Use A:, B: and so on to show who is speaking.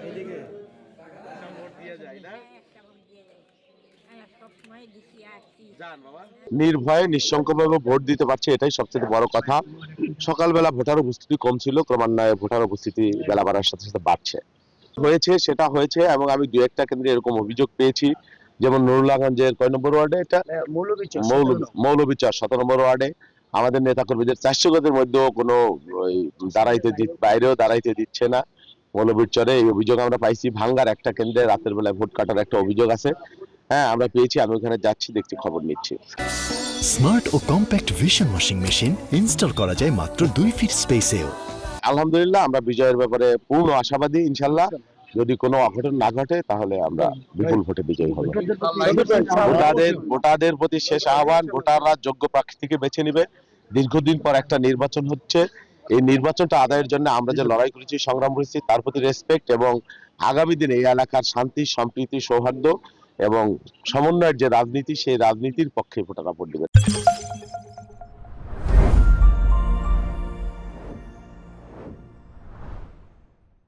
A: এদিকে ভোট দিয়ে যায় না।
B: নির্ভয়ে নিঃশঙ্কভাবে ভোট দিতে পারছে, এটাই সবচেয়ে বড় কথা। সকালবেলা ভোটার উপস্থিতি কম ছিল, ক্রমান্বয়ে ভোটার উপস্থিতি বেলা বাড়ার সাথে সাথে বাড়ছে। সেটা হয়েছে এবং আমি দু একটা কেন্দ্রে এরকম অভিযোগ পেয়েছি, যেমন নুরুল্লাহগঞ্জের কয় নম্বর ওয়ার্ডে, এটা মৌলভীচর 17 নম্বর ওয়ার্ডে আমাদের নেতাকর্মীদের 400 গজের মধ্যেও কোনো বাইরেও দাঁড়াইতে দিচ্ছে না। মৌলভীচরে এই অভিযোগ আমরা পাইছি। ভাঙ্গার একটা কেন্দ্রে রাতের বেলায় ভোট কাটার একটা অভিযোগ আছে। হ্যাঁ, আমরা পেয়েছি, আমি ওখানে যাচ্ছি, দেখছি, খবর নিচ্ছি।
C: স্মার্ট ও compact vision washing machine install করা যায় মাত্র 2 ফিট স্পেসেও।
B: আলহামদুলিল্লাহ, আমরা বিজয়ের ব্যাপারে পূর্ণ আশাবাদী। ইনশাল্লাহ যদি কোনো অঘটন না ঘটে তাহলে আমরা বিপুল ভোটে বিজয়ী হব। ভোটারদের প্রতি শেষ আহ্বান, ভোটাররা যোগ্য প্রার্থীকে বেছে নিবে। দীর্ঘদিন পর একটা নির্বাচন হচ্ছে, এই নির্বাচনটা আদায়ের জন্য আমরা যে লড়াই করেছি, সংগ্রাম করেছি, তার প্রতি রেসপেক্ট এবং আগামী দিনে এই এলাকার শান্তি, সম্প্রীতি, সৌহার্দ্য এবং সমন্বয়ের যে রাজনীতি, সেই রাজনীতির পক্ষে ভোটাররা ভোট দেবে।